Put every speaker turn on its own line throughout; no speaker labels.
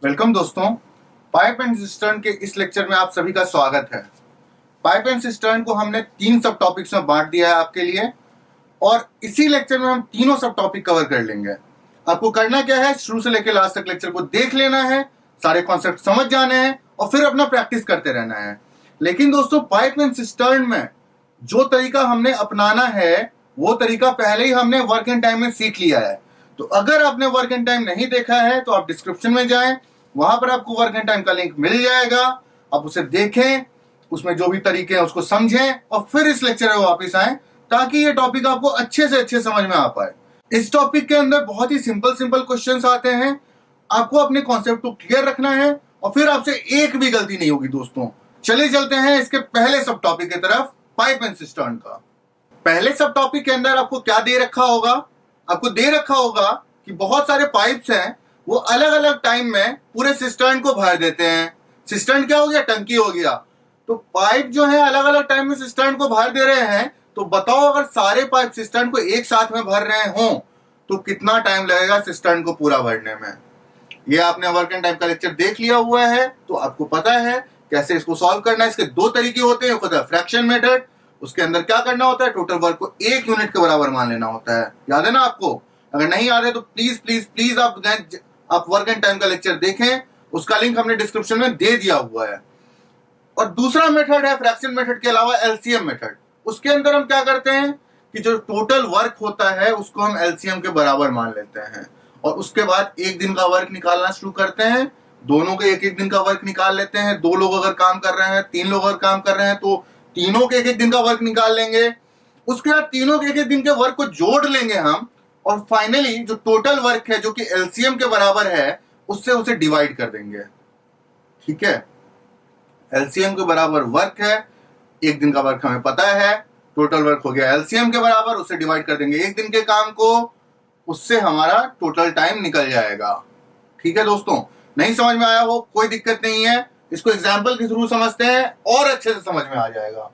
Welcome दोस्तों, pipe and cistern के इस लेक्चर में आप सभी का स्वागत है। पाइप एंड सिस्टर्न को हमने 3 सब टॉपिक्स में बांट दिया है आपके लिए, और इसी लेक्चर में हम तीनों सब टॉपिक कवर कर लेंगे। आपको करना क्या है, शुरू से लेकर लास्ट तक लेक्चर को देख लेना है, सारे कॉन्सेप्ट समझ जाने हैं और फिर अपना प्रैक्टिस करते रहना है। लेकिन दोस्तों, पाइप एंड सिस्टर्न में जो तरीका हमने अपनाना है वो तरीका पहले ही हमने वर्क एंड टाइम में सीख लिया है। तो अगर आपने वर्क एंड टाइम नहीं देखा है तो आप डिस्क्रिप्शन में जाएं, वहां पर आपको वर्क एंड टाइम का लिंक मिल जाएगा। आप उसे देखें, उसमें जो भी तरीके हैं उसको समझें और फिर इस लेक्चर में वापस आएं, ताकि ये टॉपिक आपको अच्छे से अच्छे समझ में आ पाए। इस टॉपिक के अंदर बहुत ही सिंपल क्वेश्चंस आते हैं। आपको अपने कॉन्सेप्ट को क्लियर रखना है और फिर आपसे एक भी गलती नहीं होगी। दोस्तों चलिए चलते हैं इसके पहले सब टॉपिक की तरफ, पाइप एंड सिस्टर्न का। पहले सब टॉपिक के अंदर आपको क्या दे रखा होगा, आपको दे रखा होगा कि बहुत सारे पाइप्स हैं, वो अलग अलग टाइम में पूरे सिस्टर्न को भर देते हैं। सिस्टर्न क्या हो गया, टंकी हो गया। तो पाइप जो है अलग अलग टाइम में सिस्टर्न को भर दे रहे हैं। तो बताओ, अगर सारे पाइप सिस्टर्न को एक साथ में भर रहे हों तो कितना टाइम लगेगा सिस्टर्न को पूरा भरने में। ये आपने वर्क एंड टाइम का लेक्चर देख लिया हुआ है तो आपको पता है कैसे इसको सॉल्व करना है। इसके 2 तरीके होते हैं, होता है फ्रैक्शन मेथड। उसके अंदर क्या करना होता है, टोटल वर्क को 1 यूनिट के बराबर मान लेना होता है। याद है ना आपको? अगर नहीं याद है तो प्लीज प्लीज प्लीज आप वर्क एंड टाइम का लेक्चर देखें, उसका लिंक हमने डिस्क्रिप्शन में दे दिया हुआ है। और दूसरा मेथड है फ्रैक्शन मेथड के अलावा एलसीएम मेथड। उसके अंदर हम क्या करते हैं कि जो टोटल वर्क होता है उसको हम एलसीएम के बराबर मान लेते हैं और उसके बाद 1 दिन का वर्क निकालना शुरू करते हैं। दोनों के 1-1 दिन का वर्क निकाल लेते हैं। 2 लोग अगर काम कर रहे हैं, 3 लोग अगर काम कर रहे हैं तो तीनों के 1-1 दिन का वर्क निकाल लेंगे। उसके बाद तीनों के 1-1 दिन के वर्क को जोड़ लेंगे हम, और फाइनली जो टोटल वर्क है जो कि एलसीएम के बराबर है उससे उसे डिवाइड कर देंगे। ठीक है, एलसीएम के बराबर वर्क है, 1 दिन का वर्क हमें पता है, टोटल वर्क हो गया एलसीएम के बराबर, उससे डिवाइड कर देंगे 1 दिन के काम को, उससे हमारा टोटल टाइम निकल जाएगा। ठीक है दोस्तों, नहीं समझ में आया हो कोई दिक्कत नहीं है, इसको एग्जाम्पल के थ्रू समझते हैं और अच्छे से समझ में आ जाएगा।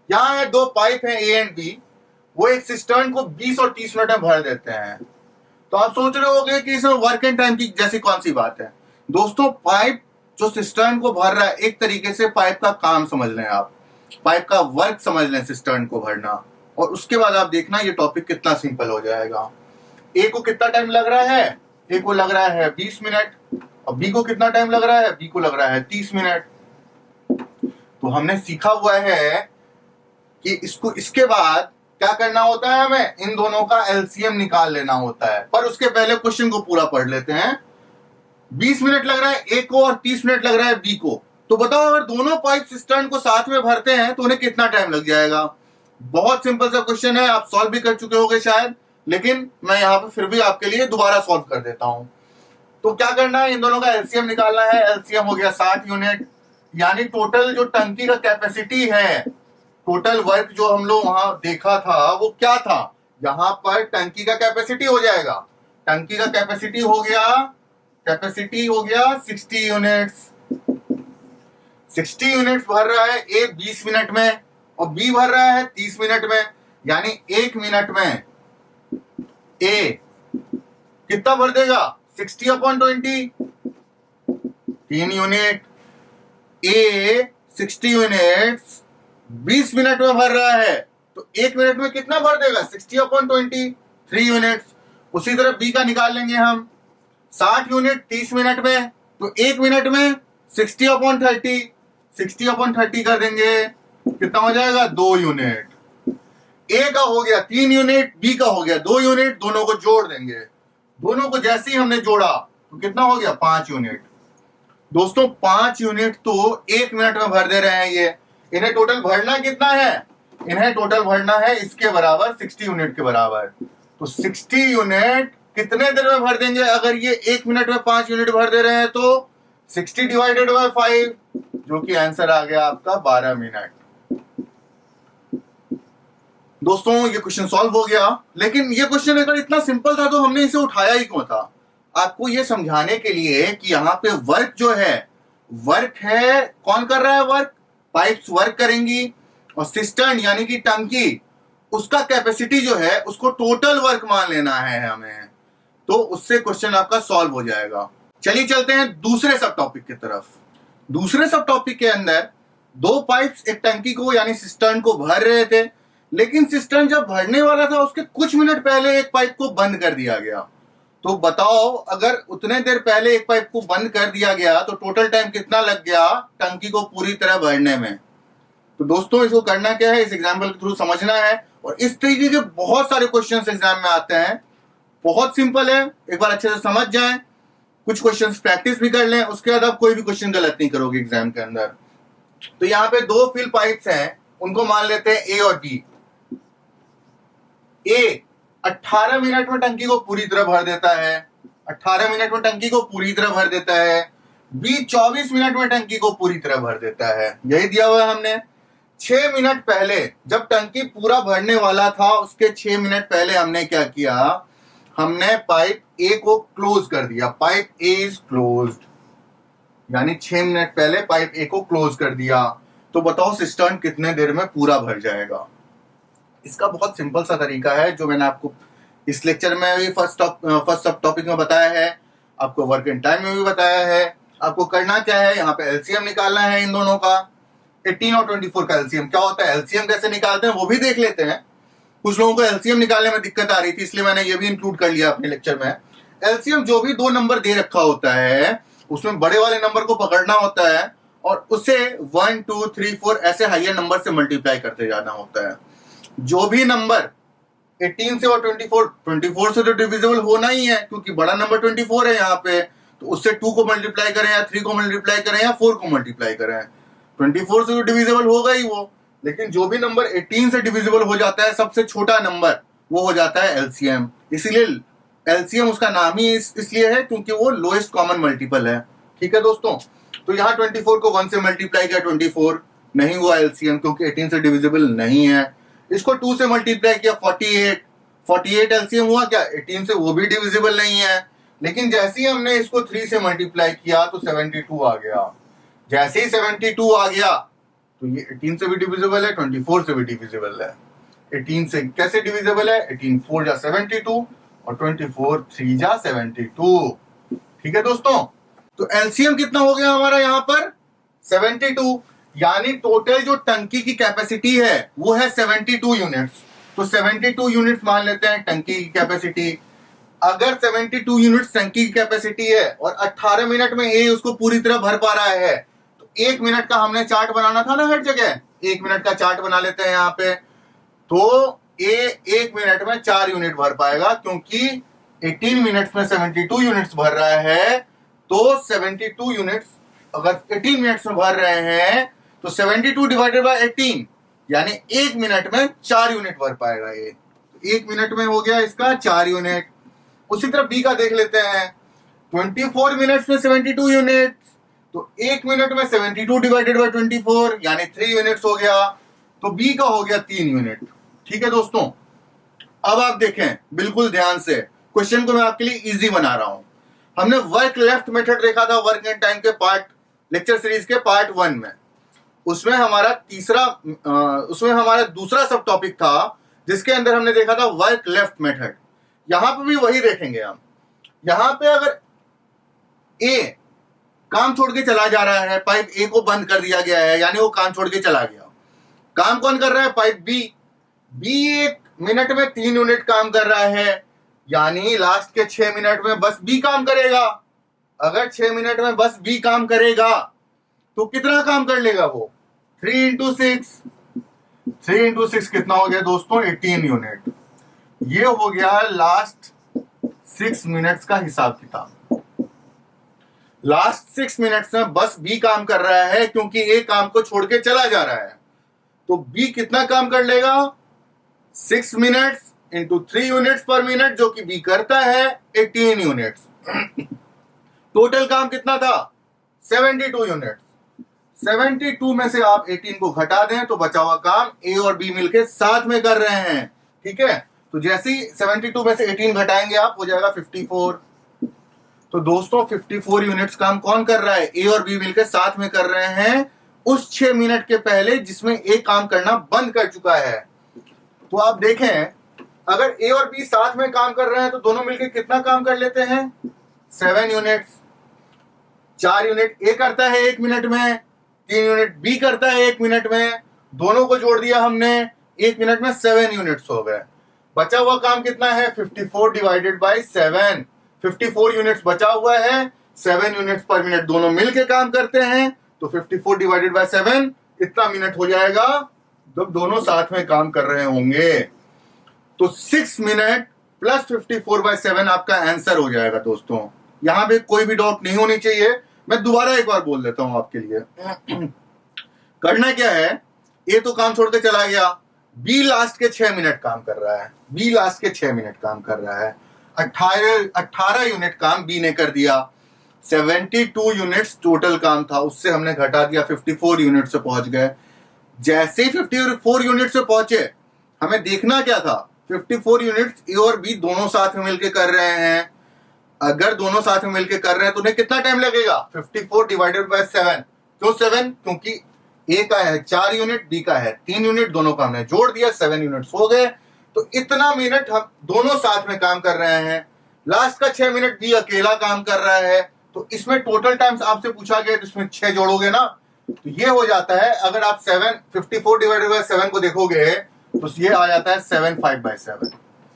यहाँ है 2 पाइप हैं ए एंड बी, वो एक सिस्टर्न को 20 और 30 मिनट में भर देते हैं। तो आप सोच रहे होंगे कि इसमें वर्क एंड टाइम की जैसी कौन सी बात है। दोस्तों, पाइप जो सिस्टर्न को भर रहा है, एक तरीके से पाइप का काम समझ लें आप, पाइप का वर्क समझ लें सिस्टर्न को भरना, और उसके बाद आप देखना ये टॉपिक कितना सिंपल हो जाएगा। ए को कितना टाइम लग रहा है, ए को लग रहा है 20 मिनट, और बी को कितना टाइम लग रहा है, बी को लग रहा है 30 मिनट। तो हमने सीखा हुआ है कि इसको इसके बाद क्या करना होता है, हमें इन दोनों का एलसीएम निकाल लेना होता है। पर उसके पहले क्वेश्चन को पूरा पढ़ लेते हैं। 20 मिनट लग रहा है ए को और 30 मिनट लग रहा है बी को। तो बताओ, अगर दोनों पाइप सिस्टर्न को साथ में भरते हैं तो उन्हें कितना टाइम लग जाएगा। बहुत सिंपल सा क्वेश्चन है, आप सॉल्व भी कर चुके होंगे शायद, लेकिन मैं यहाँ पे फिर भी आपके लिए दोबारा सॉल्व कर देता हूं। तो क्या करना है, इन दोनों का एलसीएम निकालना है। एलसीएम हो गया 60 यूनिट, यानी टोटल जो टंकी का कैपेसिटी है, टोटल वर्क जो हम लोग वहां देखा था वो क्या था, यहां पर टंकी का कैपेसिटी हो जाएगा। टंकी का कैपेसिटी हो गया 60 यूनिट्स। 60 यूनिट्स भर रहा है ए 20 मिनट में और बी भर रहा है 30 मिनट में, यानी 1 मिनट में ए कितना भर देगा, 60/20, 3 यूनिट। ए 60 यूनिट्स 20 मिनट में भर रहा है तो 1 मिनट में कितना भर देगा, 60/20, 3 यूनिट्स। उसी तरह बी का निकाल लेंगे हम, 60 यूनिट 30 मिनट में, तो 1 मिनट में 60/30, 60/30 कर देंगे, कितना हो जाएगा, 2 यूनिट। ए का हो गया 3 यूनिट, बी का हो गया 2 यूनिट, दोनों को जोड़ देंगे। दोनों को जैसे ही हमने जोड़ा तो कितना हो गया, 5 यूनिट। दोस्तों 5 यूनिट तो 1 मिनट में भर दे रहे हैं ये। इन्हें टोटल भरना कितना है, इन्हें टोटल भरना है इसके बराबर 60 यूनिट के बराबर। तो 60 यूनिट कितने देर में भर देंगे, अगर ये 1 मिनट में 5 यूनिट भर दे रहे हैं तो 60 डिवाइडेड बाय 5, जो कि आंसर आ गया आपका 12 मिनट। दोस्तों ये क्वेश्चन सॉल्व हो गया, लेकिन ये क्वेश्चन अगर इतना सिंपल था तो हमने इसे उठाया ही क्यों था। आपको ये समझाने के लिए कि यहाँ पे वर्क जो है, वर्क है, कौन कर रहा है वर्क, पाइप्स वर्क करेंगी, और सिस्टर्न यानी कि टंकी, उसका कैपेसिटी जो है उसको टोटल वर्क मान लेना है हमें। तो उससे क्वेश्चन आपका सॉल्व हो जाएगा। चलिए चलते हैं दूसरे सब टॉपिक की तरफ। दूसरे सब टॉपिक के अंदर दो पाइप्स एक टंकी को यानी सिस्टर्न को भर रहे थे, लेकिन सिस्टर्न जब भरने वाला था उसके कुछ मिनट पहले एक पाइप को बंद कर दिया गया। तो बताओ, अगर उतने देर पहले एक पाइप को बंद कर दिया गया तो टोटल टाइम कितना लग गया टंकी को पूरी तरह भरने में। तो दोस्तों, इसको करना क्या है, इस एग्जाम्पल के थ्रू समझना है। और इस तरीके के बहुत सारे क्वेश्चंस एग्जाम में आते हैं। बहुत सिंपल है, एक बार अच्छे से समझ जाएं, कुछ क्वेश्चंस प्रैक्टिस भी कर लें, उसके बाद आप कोई भी क्वेश्चन गलत नहीं करोगे एग्जाम के अंदर। तो यहाँ पे दो फिल पाइप्स हैं, उनको मान लेते हैं ए और बी। ए 18 मिनट में टंकी को पूरी तरह भर देता है, 18 मिनट में टंकी को पूरी तरह भर देता है। बी 24 मिनट में टंकी को पूरी तरह भर देता है। यही दिया हुआ है हमने। 6 मिनट पहले जब टंकी पूरा भरने वाला था, उसके 6 मिनट पहले हमने क्या किया, हमने पाइप ए को क्लोज कर दिया। पाइप ए इज क्लोज्ड, यानी 6 मिनट पहले पाइप ए को क्लोज कर दिया। तो बताओ सिस्टर्न कितने देर में पूरा भर जाएगा। इसका बहुत सिंपल सा तरीका है जो मैंने आपको इस लेक्चर में भी फर्स्ट सब टॉपिक में बताया है, आपको वर्क इन टाइम में भी बताया है। आपको करना क्या है, यहाँ पे एलसीएम निकालना है इन दोनों का। 18 और 24 का एलसीएम क्या होता है, एलसीएम कैसे निकालते हैं वो भी देख लेते हैं। कुछ लोगों को एलसीएम निकालने में दिक्कत आ रही थी, इसलिए मैंने ये भी इंक्लूड कर लिया अपने लेक्चर में। एलसीएम जो भी दो नंबर दे रखा होता है उसमें बड़े वाले नंबर को पकड़ना होता है और उसे 1 2 3 4 ऐसे हायर नंबर से मल्टीप्लाई करते जाना होता है। जो भी नंबर 18 से और 24 से तो डिविजिबल होना ही है, क्योंकि बड़ा नंबर 24 है यहाँ पे, तो उससे 2 को मल्टीप्लाई करें या 3 को मल्टीप्लाई करें या 4 को मल्टीप्लाई करें, 24 से तो डिविजिबल होगा ही वो। लेकिन जो भी नंबर 18 से डिविजिबल हो जाता है, सबसे छोटा नंबर, वो हो जाता है एलसीएम। इसीलिए एलसीएम उसका नाम ही इसलिए है क्योंकि वो लोएस्ट कॉमन मल्टीपल है। ठीक है दोस्तों, तो यहाँ 24 को 1 से मल्टीप्लाई किया, 24 नहीं हुआ एलसीएम क्योंकि 18 से डिविजिबल नहीं है। इसको 2 से मल्टीप्लाई किया, 48 एलसीएम हुआ क्या, 18 से वो भी डिविजिबल नहीं है। लेकिन जैसे ही हमने इसको 3 से मल्टीप्लाई किया तो 72 आ गया। जैसे ही 72 आ गया तो ये 18 से भी डिविजिबल है, 24 से भी डिविजिबल है। 18 से कैसे डिविजिबल है, 18 4 जा 72 और 24 3 जा 72। ठीक है दोस्तों, तो एलसीएम कितना हो गया हमारा यहाँ पर 72, यानी टोटल जो टंकी की कैपेसिटी है वो है 72 यूनिट्स। तो 72 यूनिट्स मान लेते हैं टंकी की कैपेसिटी। अगर 72 यूनिट्स टंकी की कैपेसिटी है और 18 मिनट में ए उसको पूरी तरह भर पा रहा है, तो 1 मिनट का हमने चार्ट बनाना था ना हर जगह, 1 मिनट का चार्ट बना लेते हैं यहाँ पे। तो ए 1 मिनट में 4 यूनिट भर पाएगा, क्योंकि 18 मिनट्स में 72 यूनिट्स भर रहा है। तो 72 यूनिट्स अगर 18 मिनट्स में भर रहे हैं तो 72 डिवाइडेड बाय 18, यानी 1 मिनट में 4 यूनिट भर पाएगा ये। 1 मिनट में हो गया इसका 4 यूनिट। उसी तरह बी का देख लेते हैं, 24 मिनट्स में 72 यूनिट, तो 1 मिनट में 72 डिवाइडेड बाय 24 यानी 3 यूनिट्स हो गया। तो बी का हो गया 3 यूनिट। ठीक है दोस्तों, अब आप देखें बिल्कुल ध्यान से, क्वेश्चन को मैं आपके लिए इजी बना रहा हूं। हमने वर्क लेफ्ट मेथड देखा था वर्क एंड टाइम के पार्ट लेक्चर सीरीज के पार्ट 1 में। उसमें हमारा दूसरा सब टॉपिक था जिसके अंदर हमने देखा था वर्क लेफ्ट मेथड। यहां पे भी वही देखेंगे हम। यहां पे अगर ए काम छोड़ के चला जा रहा है, पाइप ए को बंद कर दिया गया है, यानी वो काम छोड़ के चला गया। काम कौन कर रहा है, पाइप बी। बी 1 मिनट में 3 यूनिट काम कर रहा है, यानी लास्ट के 6 मिनट में बस बी काम करेगा। अगर 6 मिनट में बस बी काम करेगा तो कितना काम कर लेगा वो, 3 इंटू 6 कितना हो गया दोस्तों, 18 यूनिट। ये हो गया लास्ट 6 मिनट्स का हिसाब किताब। लास्ट 6 मिनट्स में बस बी काम कर रहा है क्योंकि ए काम को छोड़ के चला जा रहा है। तो बी कितना काम कर लेगा, 6 मिनट्स इंटू 3 यूनिट्स पर मिनट, जो कि बी करता है 18 यूनिट्स। टोटल काम कितना था, 72 यूनिट्स। 72 में से आप 18 को घटा दें तो बचा हुआ काम ए और बी मिलके साथ में कर रहे हैं। ठीक है, तो जैसे ही 72 में से 18 घटाएंगे आप, हो जाएगा 54। तो दोस्तों 54 यूनिट्स काम कौन कर रहा है, ए और बी मिलकर साथ में कर रहे हैं उस 6 मिनट के पहले जिसमें ए काम करना बंद कर चुका है। तो आप देखें, अगर ए और बी साथ में काम कर रहे हैं तो दोनों मिलकर कितना काम कर लेते हैं, 7 यूनिट्स। 4 यूनिट ए करता है 1 मिनट में, 3 यूनिट बी करता है 1 मिनट में, दोनों को जोड़ दिया हमने 1 मिनट में 7 यूनिट्स हो गए। बचा हुआ काम कितना है 54 डिवाइडेड बाय 7, 54 यूनिट्स बचा हुआ है, 7 यूनिट्स पर मिनट दोनों मिलके काम करते हैं, तो 54 डिवाइडेड बाय 7 इतना मिनट हो जाएगा जब दोनों साथ में काम कर रहे होंगे। तो 6 मिनट प्लस 54 बाय 7 आपका आंसर हो जाएगा दोस्तों। यहां पे कोई भी डाउट नहीं होनी चाहिए। मैं दोबारा एक बार बोल देता हूं आपके लिए। करना क्या है, ए तो काम छोड़ के चला गया, बी लास्ट के 6 मिनट काम कर रहा है, बी लास्ट के 6 मिनट काम कर रहा है। 18 यूनिट काम बी ने कर दिया। 72 यूनिट्स टोटल काम था, उससे हमने घटा दिया, 54 यूनिट से पहुंच गए। जैसे ही 54 यूनिट से पहुंचे, हमें देखना क्या था, 54 यूनिट्स ए और बी दोनों साथ में मिलकर कर रहे हैं। अगर दोनों साथ में मिलकर कर रहे हैं तो उन्हें कितना टाइम लगेगा 54 डिवाइडेड बाय 7। क्यों 7? क्योंकि ए का है 4 यूनिट, बी का है 3 यूनिट, दोनों का हमने जोड़ दिया, 7 यूनिट्स हो गए। तो इतना मिनट हम दोनों साथ में काम कर रहे हैं। लास्ट का 6 मिनट बी अकेला काम कर रहा है। तो इसमें टोटल टाइम्स आपसे पूछा गया, तो इसमें 6 जोड़ोगे ना, तो ये हो जाता है। अगर आप 54 डिवाइडेड बाय 7 को देखोगे तो ये आ जाता है 75/7।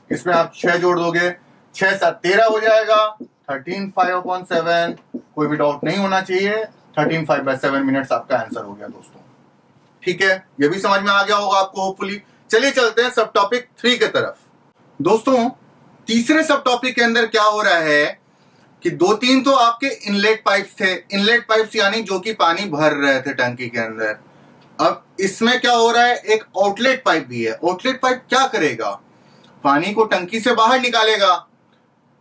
इसमें आप 6 जोड़ दोगे, 6 7 13 हो जाएगा, 13/5/7। कोई भी डाउट नहीं होना चाहिए, 13/5/7 मिनट्स आपका आंसर हो गया दोस्तों। ठीक है, ये भी समझ में आ गया होगा आपको होपफुली। चलिए चलते हैं सब टॉपिक 3 के तरफ। दोस्तों तीसरे सब टॉपिक के अंदर क्या हो रहा है कि 2-3 तो आपके इनलेट पाइप्स थे, इनलेट पाइप्स यानी जो कि पानी भर रहे थे टंकी के अंदर। अब इसमें क्या हो रहा है, एक आउटलेट पाइप भी है। आउटलेट पाइप क्या करेगा, पानी को टंकी से बाहर निकालेगा।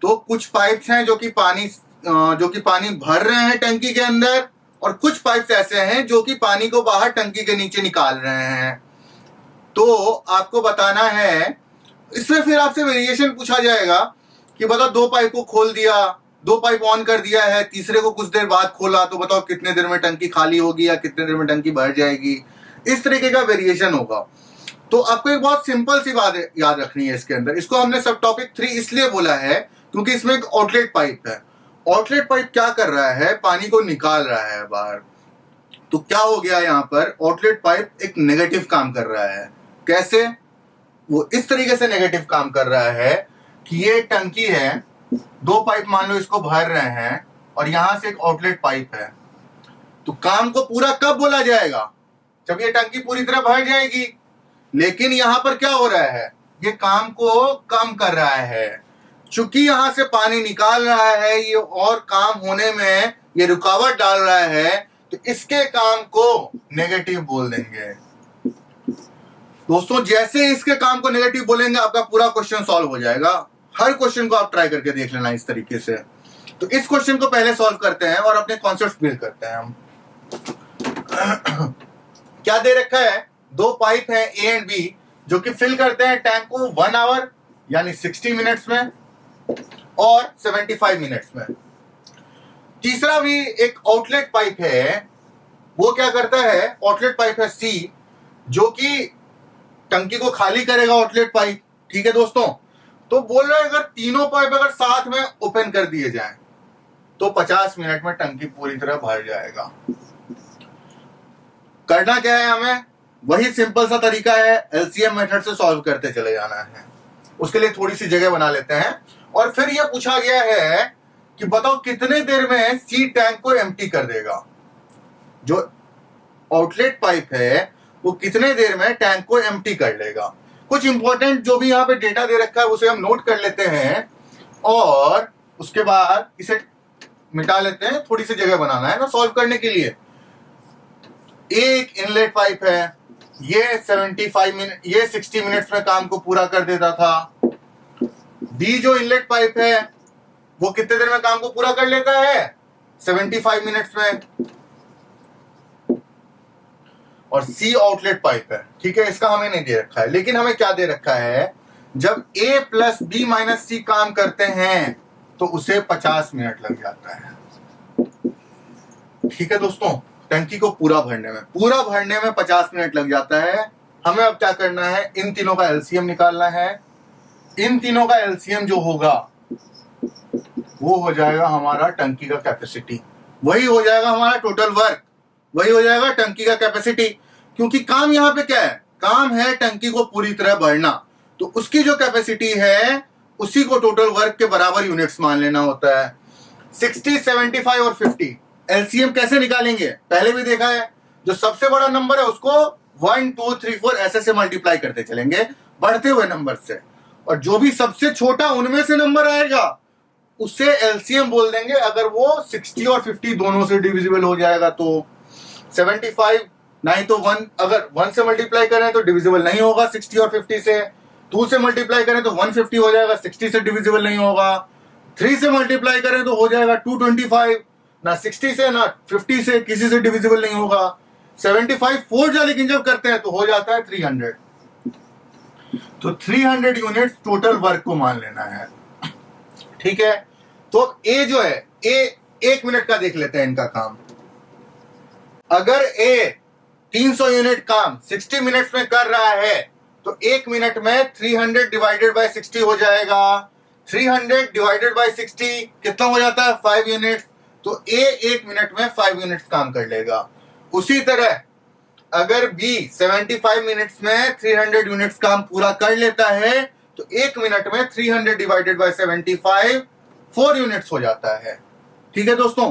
तो कुछ पाइप्स हैं जो कि पानी भर रहे हैं टंकी के अंदर, और कुछ पाइप्स ऐसे हैं जो कि पानी को बाहर टंकी के नीचे निकाल रहे हैं। तो आपको बताना है, इसमें फिर आपसे वेरिएशन पूछा जाएगा कि बताओ 2 पाइप को खोल दिया, 2 पाइप ऑन कर दिया है, तीसरे को कुछ देर बाद खोला, तो बताओ कितने देर में टंकी खाली होगी या कितने देर में टंकी भर जाएगी। इस तरीके का वेरिएशन होगा। तो आपको एक बहुत सिंपल सी बात याद रखनी है इसके अंदर। इसको हमने सब टॉपिक 3 इसलिए बोला है क्योंकि इसमें एक आउटलेट पाइप है। आउटलेट पाइप क्या कर रहा है, पानी को निकाल रहा है बाहर। तो क्या हो गया यहाँ पर, आउटलेट पाइप एक नेगेटिव काम कर रहा है। कैसे? वो इस तरीके से नेगेटिव काम कर रहा है कि ये टंकी है, 2 पाइप मान लो इसको भर रहे हैं, और यहां से एक आउटलेट पाइप है। तो काम को पूरा कब बोला जाएगा, जब ये टंकी पूरी तरह भर जाएगी। लेकिन यहां पर क्या हो रहा है, ये काम को कम कर रहा है। चूंकि यहां से पानी निकाल रहा है ये, और काम होने में ये रुकावट डाल रहा है, तो इसके काम को नेगेटिव बोल देंगे। दोस्तों जैसे इसके काम को नेगेटिव बोलेंगे आपका पूरा क्वेश्चन सॉल्व हो जाएगा। हर क्वेश्चन को आप ट्राई करके देख लेना इस तरीके से। तो इस क्वेश्चन को पहले सॉल्व करते हैं और अपने कॉन्सेप्ट बिल्ड करते हैं हम। क्या दे रखा है, 2 पाइप है ए एंड बी जो कि फिल करते हैं टैंक को 1 आवर यानी 60 मिनट्स में और 75 मिनट्स में। तीसरा भी एक आउटलेट पाइप है, वो क्या करता है, आउटलेट पाइप है सी जो कि टंकी को खाली करेगा आउटलेट पाइप। ठीक है दोस्तों, तो बोल रहे हैं अगर तीनों पाइप अगर साथ में ओपन कर दिए जाएं तो 50 मिनट में टंकी पूरी तरह भर जाएगा। करना क्या है, हमें वही सिंपल सा तरीका है, एलसीएम मेथड से सॉल्व करते चले जाना है। उसके लिए थोड़ी सी जगह बना लेते हैं। और फिर यह पूछा गया है कि बताओ कितने देर में सी टैंक को एम्प्टी कर देगा। जो आउटलेट पाइप है वो कितने देर में टैंक को एम्प्टी कर लेगा। कुछ इंपॉर्टेंट जो भी यहाँ पे डेटा दे रखा है उसे हम नोट कर लेते हैं और उसके बाद इसे मिटा लेते हैं। थोड़ी सी जगह बनाना है ना सॉल्व करने के लिए। एक इनलेट पाइप है, ये 60 मिनट्स में काम को पूरा कर देता था। बी जो इनलेट पाइप है वो कितने देर में काम को पूरा कर लेता है, 75 मिनट्स में। और सी आउटलेट पाइप है, ठीक है, इसका हमें नहीं दे रखा है। लेकिन हमें क्या दे रखा है, जब ए प्लस बी माइनस सी काम करते हैं तो उसे 50 मिनट लग जाता है। ठीक है दोस्तों, टंकी को पूरा भरने में 50 मिनट लग जाता है। हमें अब क्या करना है, इन तीनों का एलसीएम निकालना है। इन तीनों का एलसीएम जो होगा वो हो जाएगा हमारा टंकी का कैपेसिटी। वही हो जाएगा हमारा टोटल वर्क, वही हो जाएगा टंकी का कैपेसिटी। क्योंकि काम यहाँ पे क्या है, काम है टंकी को पूरी तरह भरना, तो उसकी जो कैपेसिटी है उसी को टोटल वर्क के बराबर यूनिट्स मान लेना होता है। 60, 75 और 50 एलसीएम कैसे निकालेंगे, पहले भी देखा है। जो सबसे बड़ा नंबर है उसको 1, 2, 3, 4 ऐसे से मल्टीप्लाई करते चलेंगे बढ़ते हुए नंबर से, और जो भी सबसे छोटा उनमें से नंबर आएगा उसे एलसीएम बोल देंगे, अगर वो 60 और 50 दोनों से डिविजिबल हो जाएगा तो। 75 नहीं तो 1, अगर 1 से मल्टीप्लाई करें तो डिविजिबल नहीं होगा 60 और 50 से। 2 से मल्टीप्लाई करें तो 150 हो जाएगा, 60 से डिविजिबल नहीं होगा। 3 से मल्टीप्लाई करें तो हो जाएगा 225, ना 60 से ना 50 से, किसी से डिविजिबल नहीं होगा। 75 4 जा, लेकिन जब करते हैं तो हो जाता है 300। तो 300 यूनिट्स टोटल वर्क को मान लेना है, ठीक है। तो ए जो है, ए 1 मिनट का देख लेते हैं इनका काम। अगर ए 300 यूनिट काम 60 मिनट्स में कर रहा है तो 1 मिनट में 300 डिवाइडेड बाय 60 हो जाएगा। 300 डिवाइडेड बाय 60 कितना हो जाता है, 5 यूनिट्स। तो ए 1 मिनट में 5 यूनिट्स काम कर लेगा। उसी तरह अगर बी 75 मिनट्स में 300 यूनिट्स काम पूरा कर लेता है तो 1 मिनट में 300 डिवाइडेड बाय 75 4 यूनिट्स हो जाता है, ठीक है दोस्तों।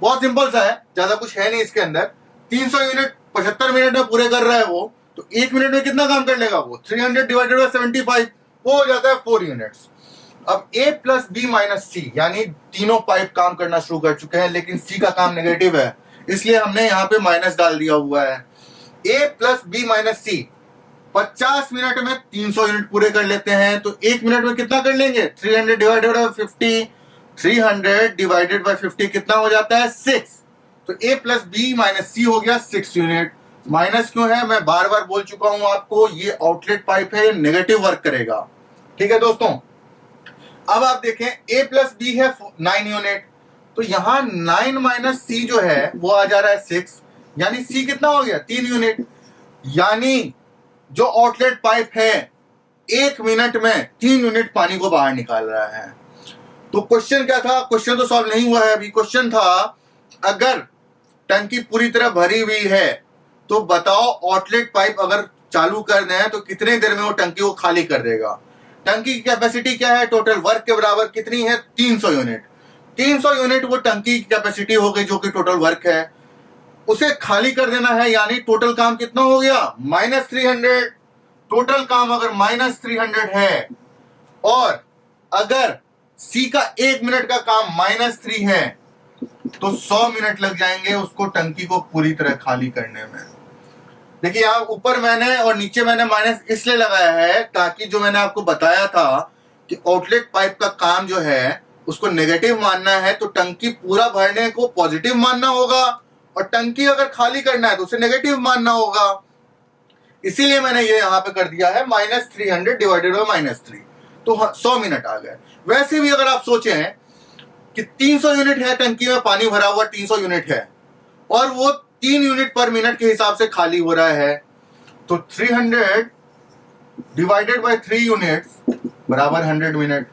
बहुत सिंपल सा है, ज्यादा कुछ है नहीं इसके अंदर। 300 यूनिट 75 मिनट में पूरे कर रहा है वो, तो 1 मिनट में कितना काम कर लेगा वो, 300 डिवाइडेड बाय 75 वो हो जाता है 4 यूनिट्स। अब ए प्लस बी माइनस सी, यानी तीनों पाइप काम करना शुरू कर चुके हैं, लेकिन सी का काम नेगेटिव है, इसलिए हमने यहाँ पे माइनस डाल दिया हुआ है। ए प्लस बी माइनस सी 50 मिनट में 300 यूनिट पूरे कर लेते हैं, तो 1 मिनट में कितना कर लेंगे, 300 डिवाइडेड बाय 50, 300 डिवाइडेड बाय 50 कितना हो जाता है 6। तो ए प्लस बी माइनस सी हो गया 6 यूनिट। माइनस क्यों है, मैं बार बार बोल चुका हूं आपको, ये आउटलेट पाइप है, ये नेगेटिव वर्क करेगा, ठीक है दोस्तों। अब आप देखें ए प्लस बी है 9 यूनिट, तो यहां 9 माइनस सी जो है वो आ जा रहा है 6, यानी सी कितना हो गया 3 यूनिट। यानी जो आउटलेट पाइप है 1 मिनट में 3 यूनिट पानी को बाहर निकाल रहा है। तो क्वेश्चन क्या था, क्वेश्चन तो सॉल्व नहीं हुआ है अभी। क्वेश्चन था अगर टंकी पूरी तरह भरी हुई है तो बताओ आउटलेट पाइप अगर चालू कर दें तो कितने देर में वो टंकी को खाली कर देगा। टंकी की कैपेसिटी क्या है, टोटल वर्क के बराबर कितनी है, 300 यूनिट। 300 यूनिट वो टंकी की कैपेसिटी हो गई जो कि टोटल वर्क है, उसे खाली कर देना है, यानी टोटल काम कितना हो गया -300। टोटल काम अगर -300 है और अगर सी का 1 मिनट का काम -3 है तो 100 मिनट लग जाएंगे उसको टंकी को पूरी तरह खाली करने में। देखिए यहाँ ऊपर मैंने और नीचे मैंने माइनस इसलिए लगाया है ताकि जो मैंने आपको बताया था कि आउटलेट पाइप का काम जो है उसको नेगेटिव मानना है, तो टंकी पूरा भरने को पॉजिटिव मानना होगा और टंकी अगर खाली करना है तो उसे नेगेटिव मानना होगा। इसीलिए मैंने ये यहाँ पे कर दिया है -300 डिवाइडेड बाय -3, तो 100 मिनट आ गए। वैसे भी अगर आप सोचें कि 300 यूनिट है टंकी में पानी भरा हुआ, 300 यूनिट है और वो 3 यूनिट पर मिनट के हिसाब से खाली हो रहा है, तो 300 डिवाइडेड बाय 3 यूनिट्स बराबर 100 मिनट।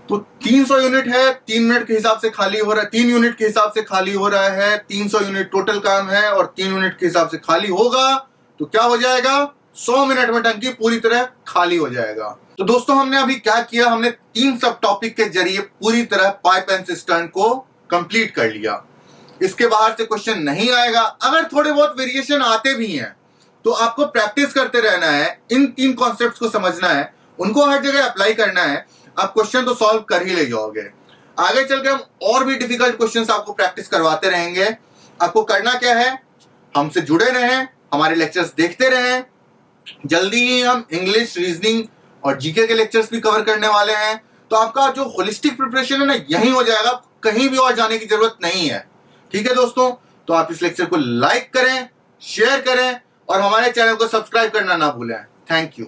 तो 300 यूनिट है, 3 मिनट के हिसाब से खाली हो रहा है, 3 यूनिट के हिसाब से खाली हो रहा है, 300 यूनिट टोटल काम है और 3 यूनिट के हिसाब से खाली होगा, तो क्या हो जाएगा 100 मिनट में टंकी पूरी तरह खाली हो जाएगा। तो दोस्तों हमने अभी क्या किया, हमने 3 सब टॉपिक के जरिए पूरी तरह पाइप एंड सिस्टर्न को कंप्लीट कर लिया। इसके बाहर से क्वेश्चन नहीं आएगा। अगर थोड़े बहुत वेरिएशन आते भी हैं तो आपको प्रैक्टिस करते रहना है, इन 3 कॉन्सेप्ट्स को समझना है, उनको हर जगह अप्लाई करना है, आप क्वेश्चन तो सॉल्व कर ही ले जाओगे। आगे चल के हम और भी डिफिकल्ट क्वेश्चंस आपको प्रैक्टिस करवाते रहेंगे। आपको करना क्या है, हमसे जुड़े रहें, हमारे लेक्चर्स देखते रहें। जल्दी ही हम इंग्लिश, रीजनिंग और जीके के लेक्चर्स भी कवर करने वाले हैं, तो आपका जो होलिस्टिक प्रिपरेशन है ना यही हो जाएगा, कहीं भी और जाने की जरूरत नहीं है, ठीक है दोस्तों। तो आप इस लेक्चर को लाइक करें, शेयर करें और हमारे चैनल को सब्सक्राइब करना ना भूलें। Thank you.